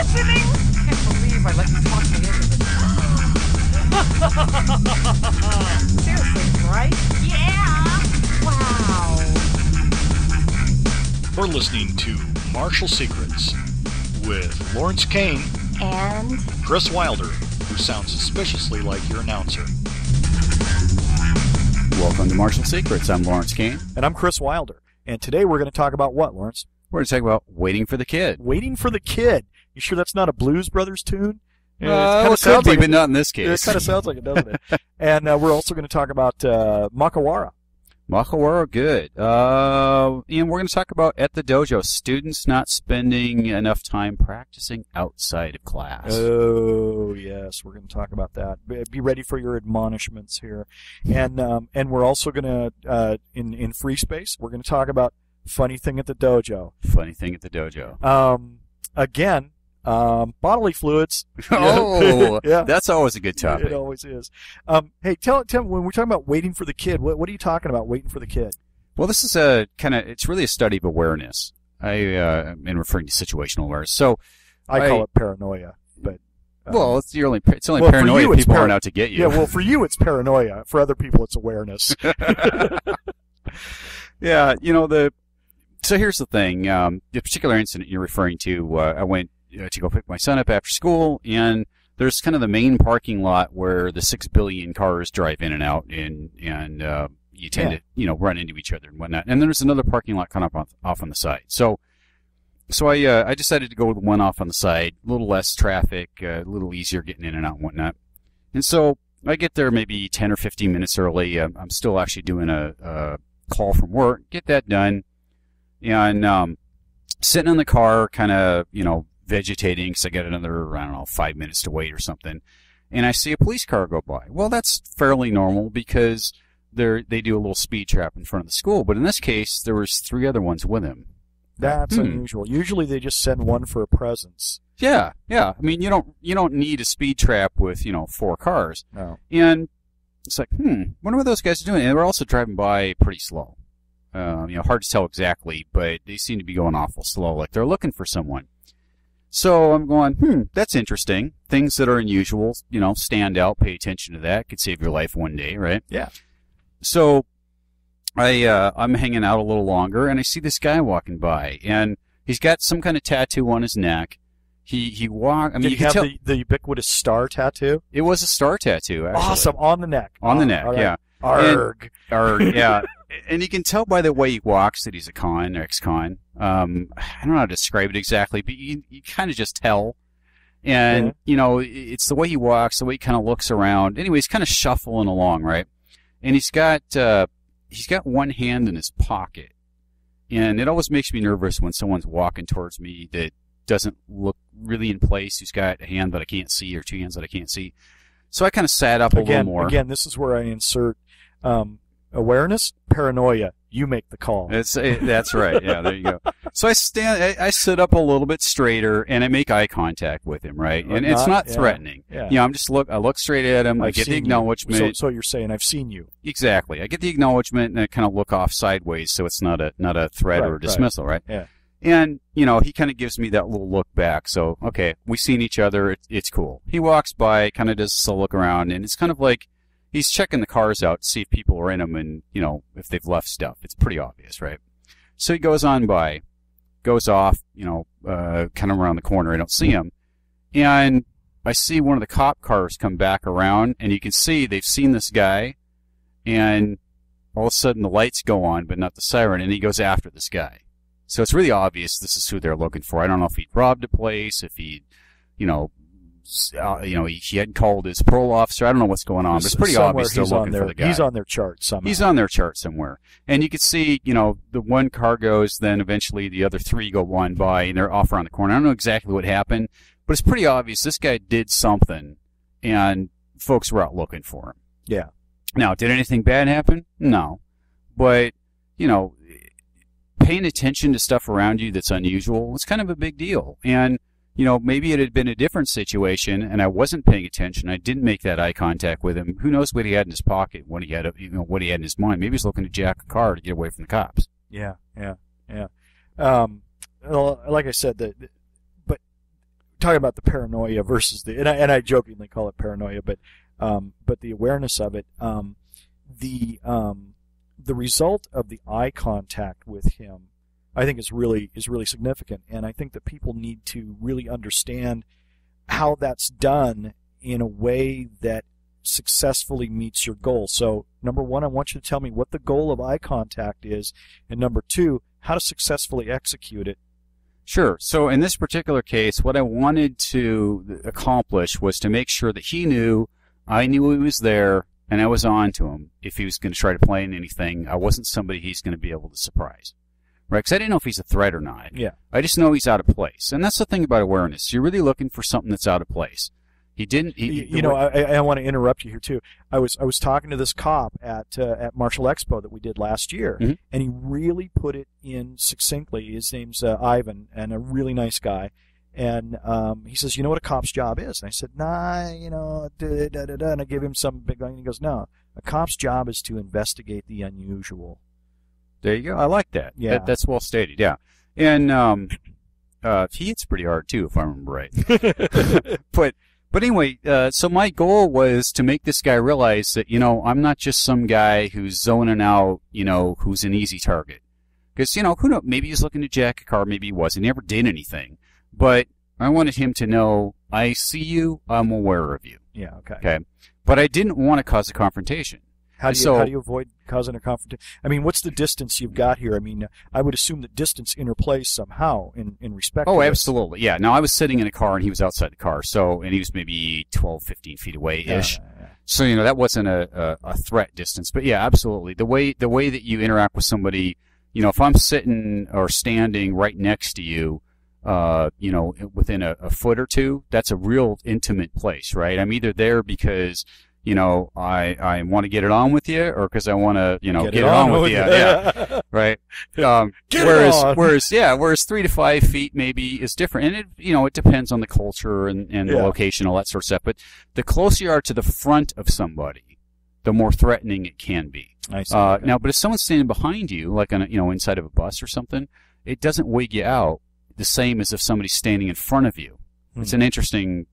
listening? I can't believe I let you talk me into this. Seriously, right? Yeah. Wow. We're listening to Martial Secrets with Lawrence Kane And Kris Wilder, who sounds suspiciously like your announcer. Welcome to Martial Secrets. I'm Lawrence Kane. And I'm Kris Wilder. And today we're going to talk about what, Lawrence? We're going to talk about Waiting for the Kid. Waiting for the Kid. You sure that's not a Blues Brothers tune? It could be, but not in this case. It kind of sounds like it, doesn't it? And we're also going to talk about Makiwara. Makiwara, good. And we're going to talk about at the dojo, students not spending enough time practicing outside of class. Oh, yes. We're going to talk about that. Be ready for your admonishments here. And we're also going to, in free space, we're going to talk about funny thing at the dojo. Funny thing at the dojo. Again, bodily fluids. Oh, yeah. That's always a good topic. It always is. Hey, tell me, when we're talking about waiting for the kid, what are you talking about, waiting for the kid? Well, this is it's really a study of awareness. I am referring to situational awareness. So I call it paranoia, but. Well, it's only paranoia if people aren't out to get you. Yeah, well, for you it's paranoia. For other people it's awareness. Yeah, so here's the thing. The particular incident you're referring to, I went to go pick my son up after school, and there's kind of the main parking lot where the 6 billion cars drive in and out, and you tend to run into each other and whatnot. And then there's another parking lot kind of off on the side. So I decided to go with the one off on the side, a little less traffic, a little easier getting in and out and whatnot. And so I get there maybe 10 or 15 minutes early. I'm still actually doing a call from work, get that done, and sitting in the car, kind of, vegetating because I got another, 5 minutes to wait or something, and I see a police car go by. Well, that's fairly normal because they do a little speed trap in front of the school, but in this case, there was 3 other ones with him. That's unusual. Usually they just send one for a presence. Yeah. I mean, you don't need a speed trap with 4 cars. No. And it's like, wonder what those guys are doing. And they're also driving by pretty slow. Hard to tell exactly, but they seem to be going awful slow, like they're looking for someone. So I'm going, that's interesting. Things that are unusual, stand out, pay attention to that. Could save your life one day, right? Yeah. So I'm hanging out a little longer, and I see this guy walking by, and he's got some kind of tattoo on his neck. He walked. I mean, Did he have the ubiquitous star tattoo? It was a star tattoo, actually. Awesome, on the neck. On the neck, right. yeah. Arg. Arg, yeah. And you can tell by the way he walks that he's a con, or ex-con. I don't know how to describe it exactly, but you kind of just tell. And, it's the way he walks, the way he kind of looks around. Anyway, he's kind of shuffling along, right? And he's got one hand in his pocket. And it always makes me nervous when someone's walking towards me that doesn't look really in place, who's got a hand that I can't see or 2 hands that I can't see. So I kind of sat up a little more. Again, this is where I insert awareness, paranoia. You make the call. That's right. Yeah, there you go. So I sit up a little bit straighter, and I make eye contact with him, right? And it's not threatening. Yeah. I look straight at him. I get the acknowledgement. So you're saying I've seen you. Exactly. I get the acknowledgement, and I kind of look off sideways, so it's not a threat or a dismissal, right? Yeah. And, he kind of gives me that little look back. So, okay, we've seen each other. It's cool. He walks by, kind of does a look around, and it's kind of like he's checking the cars out to see if people are in them and, if they've left stuff. It's pretty obvious, right? So he goes on by, goes off, kind of around the corner. I don't see him. And I see one of the cop cars come back around, and you can see they've seen this guy, and all of a sudden the lights go on, but not the siren, and he goes after this guy. So it's really obvious this is who they're looking for. I don't know if he'd robbed a place, if he hadn't called his parole officer. I don't know what's going on, but it's pretty obvious they're looking for the guy. He's on their chart somehow. He's on their chart somewhere. And you can see, the one car goes, then eventually the other 3 go on by, and they're off around the corner. I don't know exactly what happened, but it's pretty obvious this guy did something, and folks were out looking for him. Yeah. Now, did anything bad happen? No. But, paying attention to stuff around you that's unusual, it's kind of a big deal. And, maybe it had been a different situation and I wasn't paying attention. I didn't make that eye contact with him. Who knows what he had in his pocket, what he had in his mind. Maybe he's looking to jack a car to get away from the cops. Yeah. Well, like I said, but talking about the paranoia versus and I jokingly call it paranoia, but the awareness of it, the result of the eye contact with him, I think is really significant, and I think that people need to really understand how that's done in a way that successfully meets your goal. So, number one, I want you to tell me what the goal of eye contact is, and number two, how to successfully execute it. Sure. So in this particular case, what I wanted to accomplish was to make sure that he knew, I knew he was there, and I was on to him. If he was going to try to plan anything, I wasn't somebody he's going to be able to surprise. Right? Because I didn't know if he's a threat or not. Yeah. I just know he's out of place. And that's the thing about awareness. You're really looking for something that's out of place. He didn't. I want to interrupt you here too. I was talking to this cop at Martial Expo that we did last year, mm-hmm. and he really put it in succinctly. His name's Ivan, and a really nice guy. And he says, "You know what a cop's job is?" And I said, "Nah, and I gave him some big thing. And he goes, "No, a cop's job is to investigate the unusual." There you go. I like that. Yeah, that's well stated. Yeah, and he hits pretty hard too, if I remember right. But anyway, so my goal was to make this guy realize that, I'm not just some guy who's zoning out, who's an easy target. Because, who knows, maybe he's looking to jack a car, maybe he wasn't. He never did anything. But I wanted him to know, I see you, I'm aware of you. Yeah, okay. Okay. But I didn't want to cause a confrontation. How do you avoid causing a confrontation? I mean, what's the distance you've got here? I mean, I would assume that distance interplays somehow in respect to Oh, this. absolutely. Yeah. Now, I was sitting in a car and he was outside the car, and he was maybe 12, 15 feet away-ish. Yeah. So, that wasn't a threat distance. But yeah, absolutely. The way that you interact with somebody, if I'm sitting or standing right next to you, within a foot or two, that's a real intimate place, right? I'm either there because I want to get it on with you, or because I want to, get it on with you. Yeah, right. Whereas 3 to 5 feet maybe is different, and it depends on the culture and the location, all that sort of stuff. But the closer you are to the front of somebody, the more threatening it can be. I see. Okay. Now, but if someone's standing behind you, like on inside of a bus or something, it doesn't wig you out the same as if somebody's standing in front of you. Mm-hmm. It's an interesting,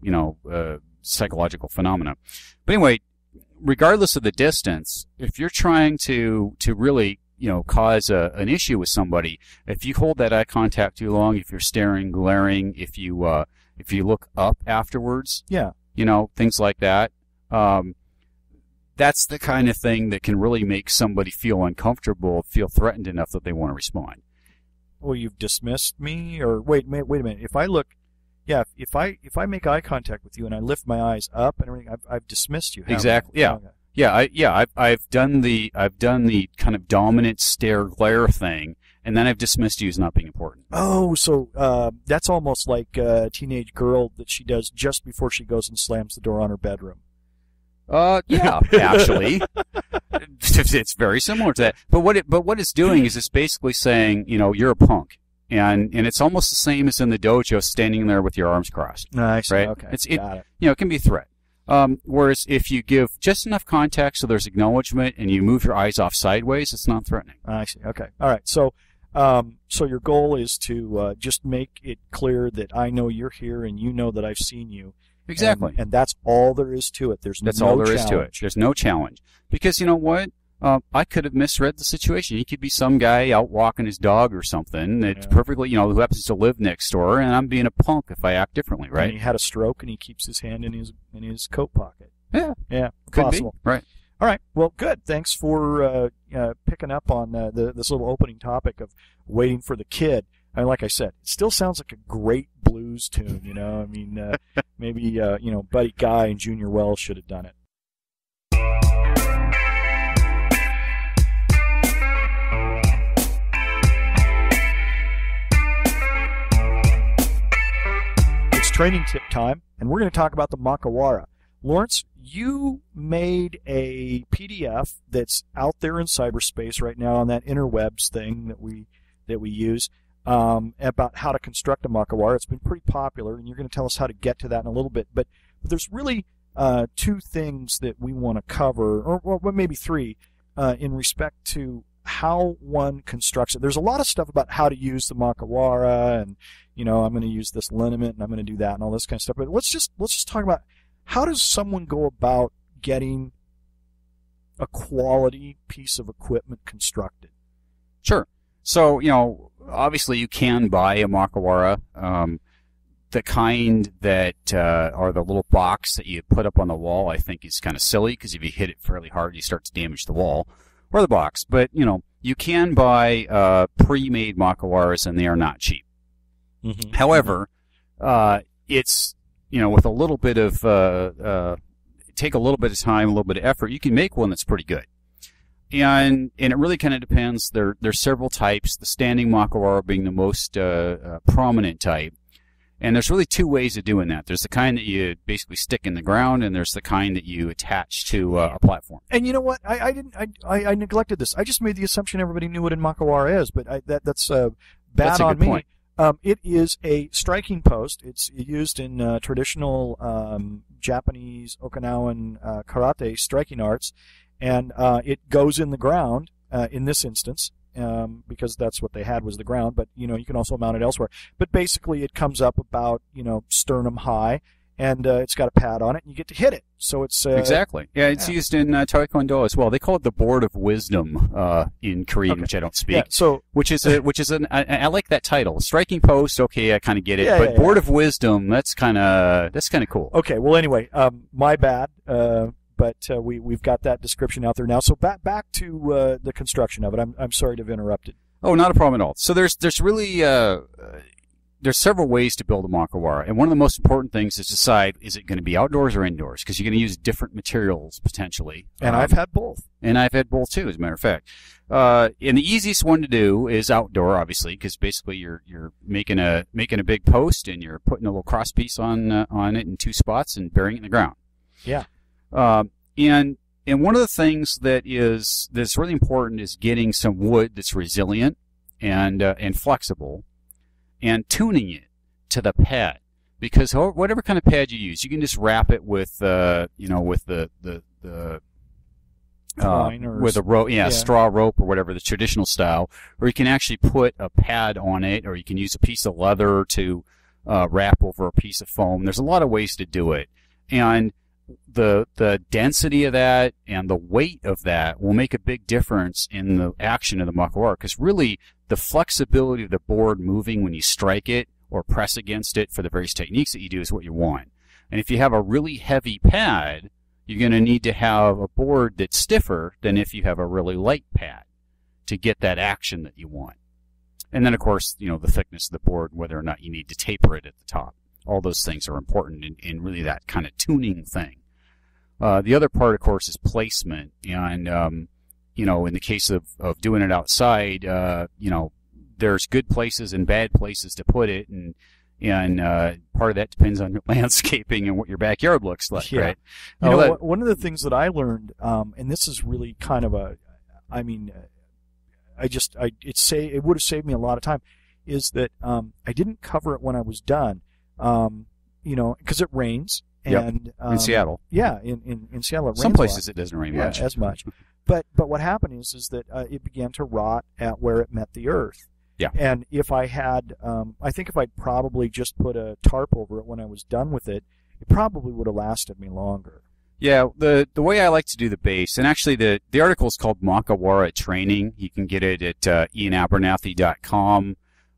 psychological phenomena. But anyway, regardless of the distance, if you're trying to really, cause an issue with somebody, if you hold that eye contact too long, if you're staring, glaring, if you look up afterwards, things like that, that's the kind of thing that can really make somebody feel uncomfortable, feel threatened enough that they want to respond. Well, you've dismissed me, or wait a minute. If I look, if I make eye contact with you and I lift my eyes up and everything, I've dismissed you. Exactly. Yeah. Okay. I've done the kind of dominant stare glare thing, and then I've dismissed you as not being important. Oh, so that's almost like a teenage girl that she does just before she goes and slams the door on her bedroom. Yeah, actually, it's very similar to that. But what it's doing is it's basically saying, you're a punk, and it's almost the same as in the dojo, standing there with your arms crossed. Nice. Right? Okay. Got it. It can be a threat. Whereas if you give just enough contact so there's acknowledgement and you move your eyes off sideways, it's not threatening. I see. Okay. All right. So your goal is to just make it clear that I know you're here and you know that I've seen you. Exactly. And that's all there is to it. That's all there is to it. There's no challenge. Because you know what? I could have misread the situation. He could be some guy out walking his dog or something that's perfectly, who happens to live next door, and I'm being a punk if I act differently, right? And he had a stroke and he keeps his hand in his coat pocket. Yeah. Yeah. Could possible. be. Right. All right. Well, good. Thanks for picking up on this little opening topic of waiting for the kid. And like I said, it still sounds like a great blues tune, I mean, maybe, Buddy Guy and Junior Wells should have done it. It's training tip time, and we're going to talk about the Makiwara. Lawrence, you made a PDF that's out there in cyberspace right now on that interwebs thing that we use. About how to construct a Makiwara. It's been pretty popular, and you're going to tell us how to get to that in a little bit. But there's really two things that we want to cover, or maybe three, in respect to how one constructs it. There's a lot of stuff about how to use the Makiwara, and I'm going to use this liniment and I'm going to do that and all this kind of stuff. But let's just talk about how does someone go about getting a quality piece of equipment constructed. Sure. So, obviously you can buy a Makiwara. The kind that are the little box that you put up on the wall, I think is kind of silly, because if you hit it fairly hard, you start to damage the wall or the box. But, you can buy pre-made Makiwaras, and they are not cheap. Mm-hmm. However, it's, with a little bit of take a little bit of time, a little bit of effort, you can make one that's pretty good. And it really kind of depends. There's several types, the standing Makiwara being the most prominent type. And there's really two ways of doing that. There's the kind that you basically stick in the ground, and there's the kind that you attach to a platform. And you know what? I neglected this. I just made the assumption everybody knew what a Makiwara is, but that's bad that's a on good me. Point. It is a striking post. It's used in traditional Japanese Okinawan karate striking arts, and it goes in the ground in this instance. Because that's what they had was the ground, but you can also mount it elsewhere. But basically, it comes up about sternum high, and it's got a pad on it, and you get to hit it. So it's exactly it's used in Taekwondo as well. They call it the Board of Wisdom in Korean, which I don't speak. Yeah, so I like that title. Striking post, okay, I kind of get it, but Board of Wisdom, that's kind of cool. Okay, well anyway, my bad. But we've got that description out there now. So back to the construction of it. I'm sorry to have interrupted. Oh, not a problem at all. So there's really there's several ways to build a Makiwara, and one of the most important things is to decide, is it going to be outdoors or indoors? Because you're going to use different materials potentially. And I've had both. And I've had both too, as a matter of fact. And the easiest one to do is outdoor, obviously, because basically you're making a big post, and you're putting a little cross piece on it in two spots and burying it in the ground. Yeah. And one of the things that's really important is getting some wood that's resilient and flexible, and tuning it to the pad. Because whatever kind of pad you use, you can just wrap it with with a rope, straw rope or whatever, the traditional style, or you can actually put a pad on it, or you can use a piece of leather to wrap over a piece of foam. There's a lot of ways to do it, and the density of that and the weight of that will make a big difference in the action of the Makiwara, because really the flexibility of the board moving when you strike it or press against it for the various techniques that you do is what you want. And if you have a really heavy pad, you're going to need to have a board that's stiffer than if you have a really light pad to get that action that you want. And then, of course, the thickness of the board, whether or not you need to taper it at the top. All those things are important in really that kind of tuning thing. The other part, of course, is placement. And, in the case of doing it outside, there's good places and bad places to put it. And part of that depends on your landscaping and what your backyard looks like, right? One of the things that I learned, and this is really kind of it would have saved me a lot of time, is that I didn't cover it when I was done. Because it rains. And in Seattle. Yeah, in Seattle it rains. Some places it doesn't rain much. As much. But what happened is that it began to rot at where it met the earth. Yeah. And if I had, I think if I'd probably just put a tarp over it when I was done with it, it probably would have lasted me longer. Yeah, the way I like to do the base, and actually the article is called Makiwara Training. You can get it at ianabernathy.com.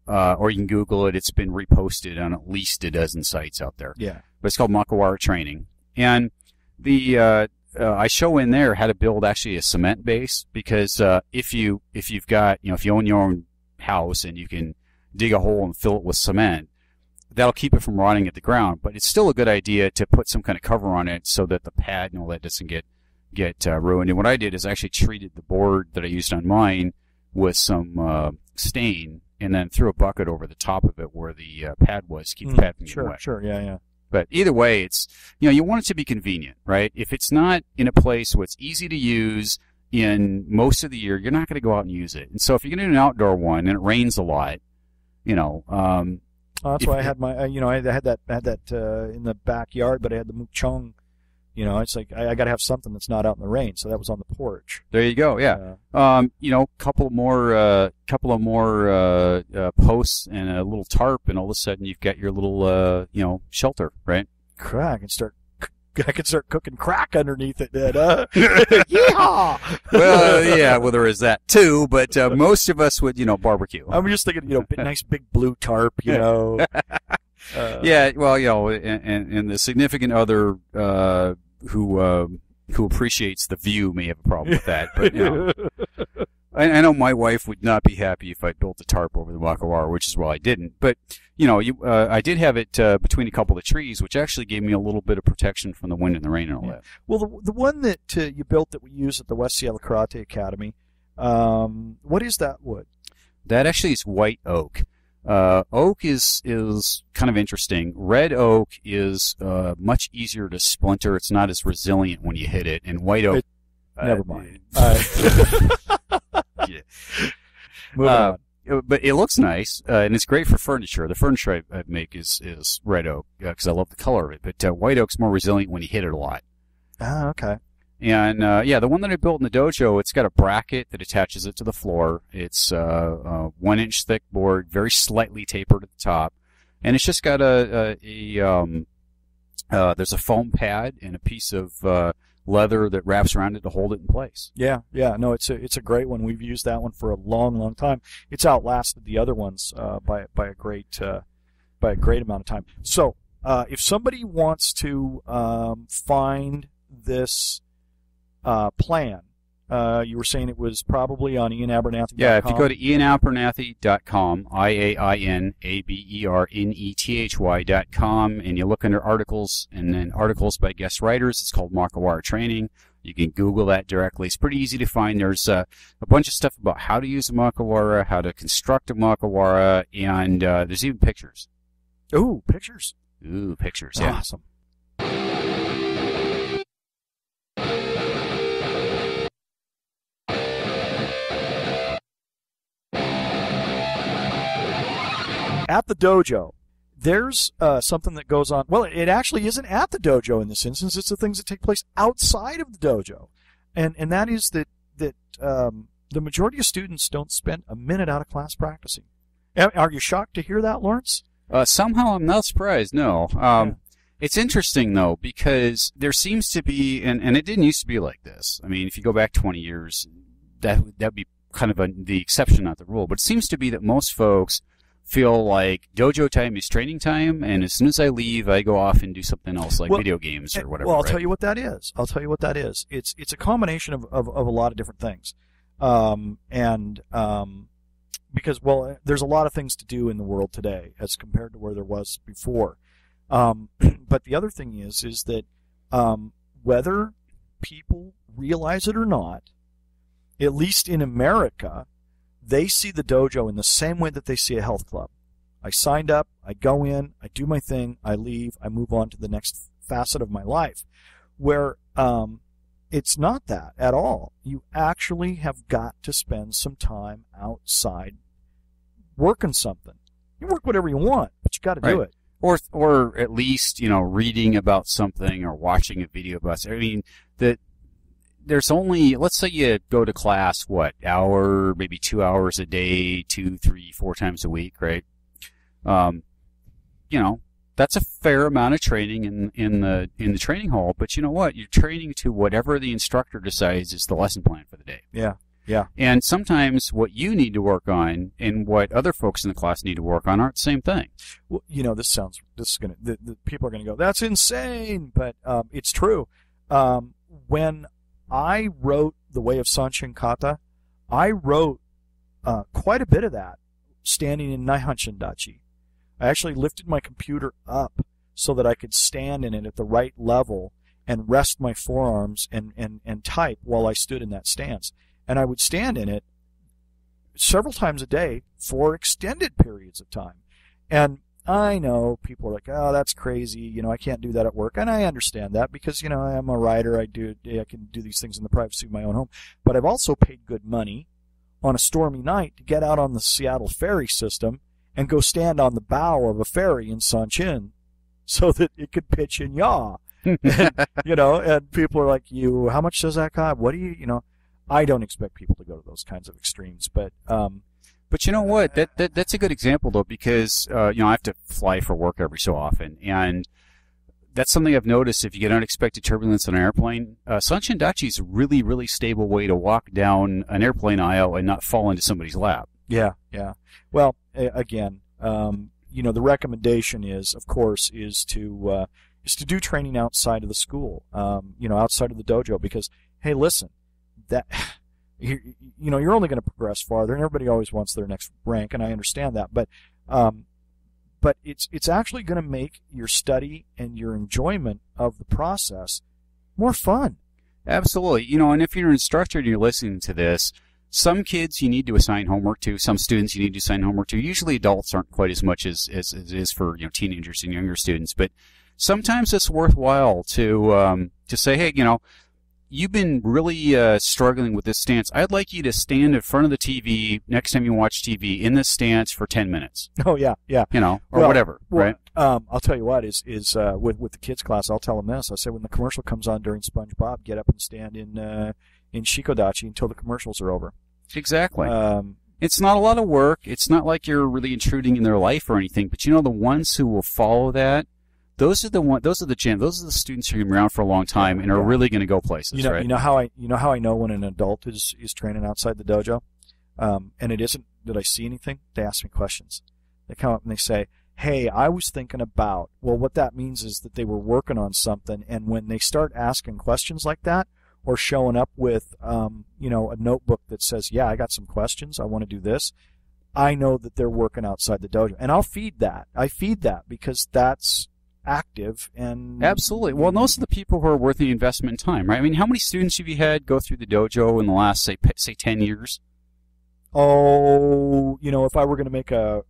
Or you can Google it. It's been reposted on at least a dozen sites out there. Yeah. But it's called Makiwara Training. And I show in there how to build actually a cement base, because if you've got, if you own your own house and you can dig a hole and fill it with cement, that'll keep it from rotting at the ground. But it's still a good idea to put some kind of cover on it so that the pad and all that doesn't get ruined. And what I did is I actually treated the board that I used on mine with some stain, and then threw a bucket over the top of it where the pad was to keep the pad from getting wet. Sure, yeah. But either way, it's, you want it to be convenient, right? If it's not in a place where it's easy to use in most of the year, you're not going to go out and use it. And so if you're going to do an outdoor one and it rains a lot, that's why I had my, I had that in the backyard, but I had the mukchong It's like I got to have something that's not out in the rain. So that was on the porch. There you go. Yeah. Couple more posts and a little tarp, and all of a sudden you've got your little, shelter, right? I can start cooking crack underneath it. Then, yeehaw! Well, there is that too, but most of us would, barbecue. I'm just thinking, nice big blue tarp, Yeah, well, and the significant other who appreciates the view may have a problem with that, but I know my wife would not be happy if I built a tarp over the Makiwara, which is why I didn't. But I did have it between a couple of trees, which actually gave me a little bit of protection from the wind and the rain and all that. Well, the one that you built that we use at the West Seattle Karate Academy, what is that wood? That actually is white oak. Oak is kind of interesting. Red oak is much easier to splinter. It's not as resilient when you hit it. And white oak... Never mind. Yeah. Moving on. But it looks nice, and it's great for furniture. The furniture I make is red oak because I love the color of it. But white oak's more resilient when you hit it a lot. Ah, okay. And the one that I built in the dojo, it's got a bracket that attaches it to the floor. It's a 1-inch thick board, very slightly tapered at the top, and it's just got there's a foam pad and a piece of leather that wraps around it to hold it in place. Yeah. No, it's a great one. We've used that one for a long, long time. It's outlasted the other ones by a great amount of time. So, if somebody wants to find this plan, you were saying it was probably on ianabernathy.com. Yeah, if you go to ianabernathy.com, ianabernethy.com, and you look under articles, and then articles by guest writers, it's called Makiwara Training. You can Google that directly. It's pretty easy to find. There's a bunch of stuff about how to use a Makiwara, how to construct a Makiwara, and there's even pictures. Ooh, pictures. Ooh, pictures, yeah. Awesome. At the dojo, there's something that goes on. Well, it actually isn't at the dojo in this instance. It's the things that take place outside of the dojo, and that is that the majority of students don't spend a minute out of class practicing. Are you shocked to hear that, Lawrence? Somehow I'm not surprised. No. It's interesting though because there seems to be, and it didn't used to be like this. I mean, if you go back 20 years, that'd be kind of the exception, not the rule. But it seems to be that most folks feel like dojo time is training time, and as soon as I leave, I go off and do something else, like video games or whatever. Well, I'll tell you what that is. It's a combination of a lot of different things, because there's a lot of things to do in the world today as compared to where there was before. But the other thing is that whether people realize it or not, at least in America, they see the dojo in the same way that they see a health club. I signed up, I go in, I do my thing, I leave, I move on to the next facet of my life. Where it's not that at all. You actually have got to spend some time outside working something. You work whatever you want, but you got to do it. Or at least, reading about something or watching a video about something. I mean, there's only, let's say you go to class, hour, maybe 2 hours a day, 2, 3, 4 times a week, right? That's a fair amount of training in the training hall, but you know what? You're training to whatever the instructor decides is the lesson plan for the day. Yeah. And sometimes what you need to work on and what other folks in the class need to work on aren't the same thing. Well, the people are gonna go, that's insane, but it's true. When I wrote The Way of Sanshin Kata, I wrote quite a bit of that standing in Naihanshin Dachi. I actually lifted my computer up so that I could stand in it at the right level and rest my forearms and type while I stood in that stance. And I would stand in it several times a day for extended periods of time. And I know people are like, oh, that's crazy. I can't do that at work. And I understand that because, I am a writer. I can do these things in the privacy of my own home. But I've also paid good money on a stormy night to get out on the Seattle ferry system and go stand on the bow of a ferry in Sanshin so that it could pitch and yaw And people are like, how much does that cost? What do you? I don't expect people to go to those kinds of extremes, but you know what? That's a good example though, because I have to fly for work every so often, and that's something I've noticed. If you get unexpected turbulence on an airplane, Sanchin-dachi is a really, really stable way to walk down an airplane aisle and not fall into somebody's lap. Yeah. Well, again, the recommendation is, of course, is to do training outside of the school, outside of the dojo, because hey, listen, that you're only going to progress farther, and everybody always wants their next rank, and I understand that, but it's actually going to make your study and your enjoyment of the process more fun. Absolutely. And if you're an instructor and you're listening to this, some kids you need to assign homework to, some students you need to assign homework to. Usually adults aren't quite as much as it is for teenagers and younger students, but sometimes it's worthwhile to say, hey, you've been really struggling with this stance. I'd like you to stand in front of the TV next time you watch TV in this stance for 10 minutes. Oh, yeah. Or whatever, right? I'll tell you what, is with the kids class, I'll tell them this. I say when the commercial comes on during SpongeBob, get up and stand in Shikodachi until the commercials are over. Exactly. It's not a lot of work. It's not like you're really intruding in their life or anything, but the ones who will follow that, those are the students who have been around for a long time and are really going to go places, right? You know how I know when an adult is training outside the dojo, and it isn't that I see anything. They ask me questions. They come up and they say, "Hey, I was thinking about." Well, what that means is that they were working on something, and when they start asking questions like that, or showing up with a notebook that says, "Yeah, I got some questions. I want to do this," I know that they're working outside the dojo, and I'll feed that. I feed that because that's active and absolutely. Well, those are the people who are worth the investment in time, right? I mean, how many students have you had go through the dojo in the last say 10 years? Oh, if I were going to make a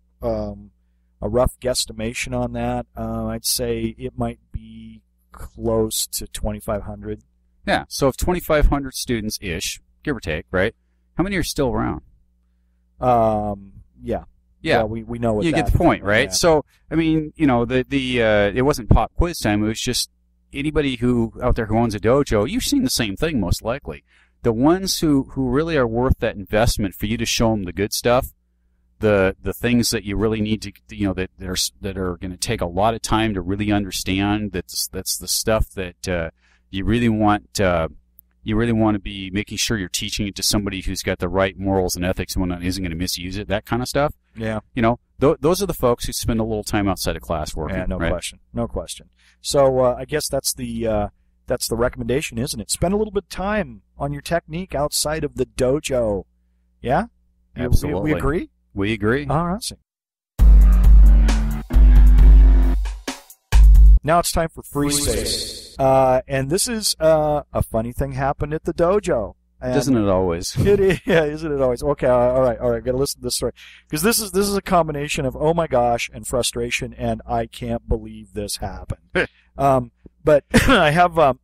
rough guesstimation on that, I'd say it might be close to 2,500. Yeah, so if 2,500 students ish, give or take, right? How many are still around? Yeah. Yeah, we know what you get the point, right? Yeah. So, I mean, it wasn't pop quiz time. It was just anybody who out there who owns a dojo. You've seen the same thing, most likely. The ones who really are worth that investment for you to show them the good stuff, the things that you really need to, that are going to take a lot of time to really understand. That's the stuff that you really want. You really want to be making sure you're teaching it to somebody who's got the right morals and ethics and isn't going to misuse it, that kind of stuff. Yeah. Those are the folks who spend a little time outside of class working. Yeah, no right? question. So I guess that's the recommendation, isn't it? Spend a little bit of time on your technique outside of the dojo. Yeah? Absolutely. We agree? We agree. All right. Now it's time for free space. And this is a funny thing happened at the dojo. And Isn't it always? It is, yeah, isn't it always? Okay, all right. Got to listen to this story because this is a combination of oh my gosh and frustration and I can't believe this happened. But I have I'm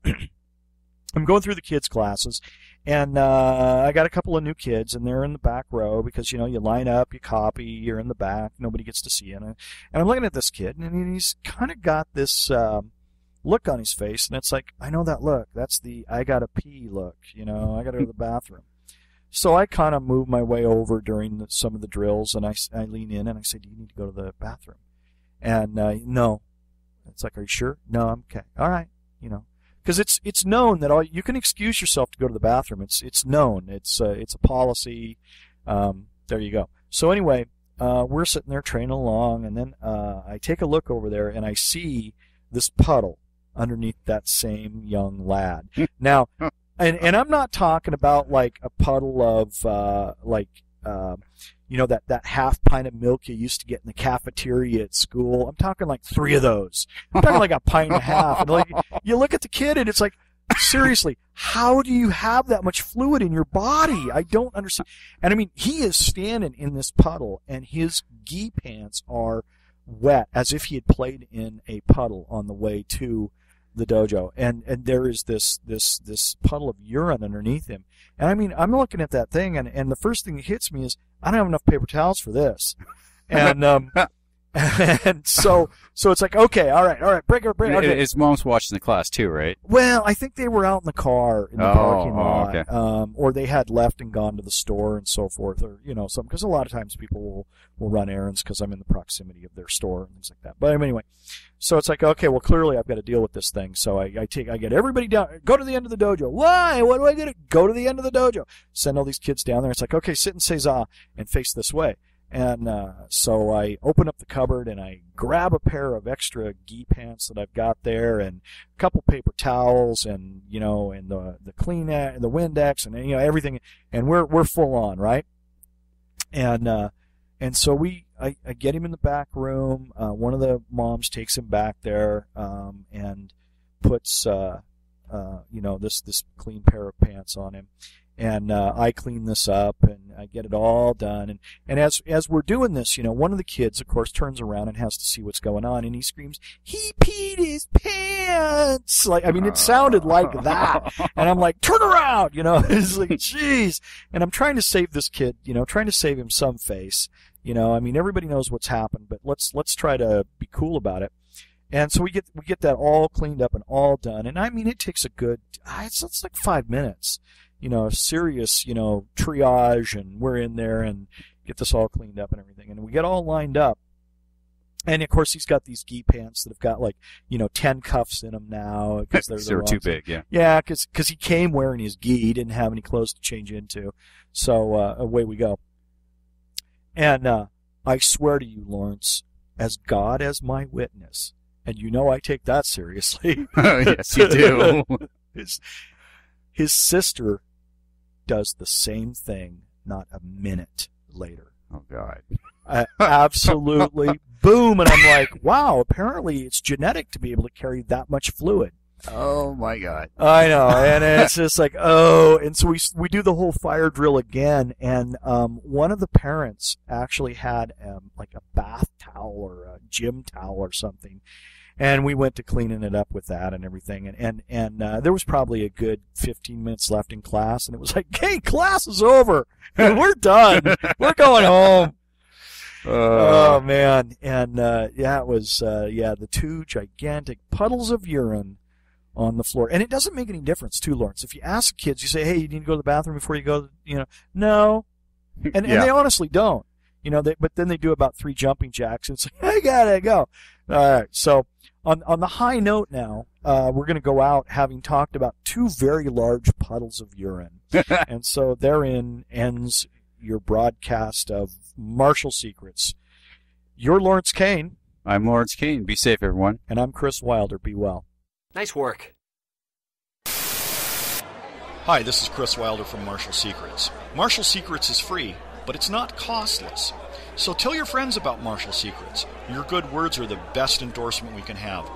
going through the kids' classes, and I got a couple of new kids, and they're in the back row because you line up, you copy, you're in the back, nobody gets to see you. And I'm looking at this kid, and he's kind of got this look on his face, and it's like, I know that look. That's the I gotta pee look. I gotta go to the bathroom. So I kind of move my way over during some of the drills, and I lean in and I say, "Do you need to go to the bathroom?" And no. It's like, "Are you sure?" "No, I'm okay." "All right." Because it's known that you can excuse yourself to go to the bathroom. It's known. It's a policy. There you go. So anyway, we're sitting there training along, and then I take a look over there, and I see this puddle underneath that same young lad. Now, and I'm not talking about like a puddle of that half pint of milk you used to get in the cafeteria at school. I'm talking like 3 of those. I'm talking like a pint and a half. And like you look at the kid and it's like, seriously, how do you have that much fluid in your body? I don't understand. And I mean, he is standing in this puddle and his gi pants are wet as if he had played in a puddle on the way to the dojo, and there is this puddle of urine underneath him. And I mean, I'm looking at that thing, and the first thing that hits me is I don't have enough paper towels for this. And And so it's like, okay, all right, break. Okay. His mom's watching the class too, right? Well, I think they were out in the car in the parking lot, okay. or they had left and gone to the store and so forth, or something. Because a lot of times people will run errands because I'm in the proximity of their store and things like that. But anyway, so it's like, okay, well, clearly I've got to deal with this thing. So I get everybody down, go to the end of the dojo. Why? What do I get? Go to the end of the dojo. Send all these kids down there. It's like, okay, sit in seiza and face this way. And so I open up the cupboard and I grab a pair of extra gi pants that I've got there, and a couple paper towels, and and the Kleenex, the Windex, and everything, and we're full on, right? And so I get him in the back room. One of the moms takes him back there and puts this clean pair of pants on him. And I clean this up, and I get it all done. And as we're doing this, one of the kids, of course, turns around and has to see what's going on, and he screams, "He peed his pants!" It sounded like that. And I'm like, "Turn around!" It's like, jeez. And I'm trying to save this kid, trying to save him some face. Everybody knows what's happened, but let's try to be cool about it. And so we get that all cleaned up and all done. And it takes a good, it's like 5 minutes. Serious, triage, and we're in there and get this all cleaned up and everything. And we get all lined up. And of course, he's got these gi pants that have got 10 cuffs in them now because they're too big, yeah. Yeah, because he came wearing his gi. He didn't have any clothes to change into. So away we go. And I swear to you, Lawrence, as God as my witness, and I take that seriously. Yes, you do. His sister does the same thing not a minute later. Oh, God. Absolutely. Boom. And I'm like, wow, apparently it's genetic to be able to carry that much fluid. Oh, my God. I know. And it's just like, oh. And so we do the whole fire drill again. And one of the parents actually had a bath towel or a gym towel or something. And we went to cleaning it up with that and everything. And there was probably a good 15 minutes left in class. And it was like, hey, class is over. We're done. We're going home. Oh, man. And it was the two gigantic puddles of urine on the floor. And it doesn't make any difference, too, Lawrence. If you ask kids, you say, hey, you need to go to the bathroom before you go, no. And they honestly don't. But then they do about 3 jumping jacks. And it's like, I gotta go. All right. So on the high note now, we're going to go out having talked about 2 very large puddles of urine. And so therein ends your broadcast of Martial Secrets. You're Lawrence Kane. I'm Lawrence Kane. Be safe, everyone. And I'm Kris Wilder. Be well. Nice work. Hi, this is Kris Wilder from Martial Secrets. Martial Secrets is free, but it's not costless. So tell your friends about Martial Secrets. Your good words are the best endorsement we can have.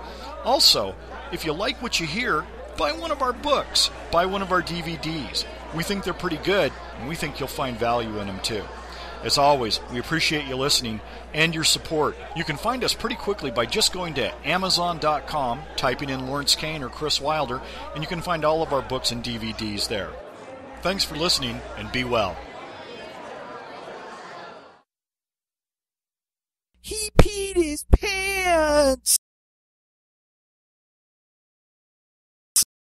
Also, if you like what you hear, buy one of our books, buy one of our DVDs. We think they're pretty good, and we think you'll find value in them too. As always, we appreciate you listening and your support. You can find us pretty quickly by just going to Amazon.com, typing in Lawrence Kane or Kris Wilder, and you can find all of our books and DVDs there. Thanks for listening, and be well.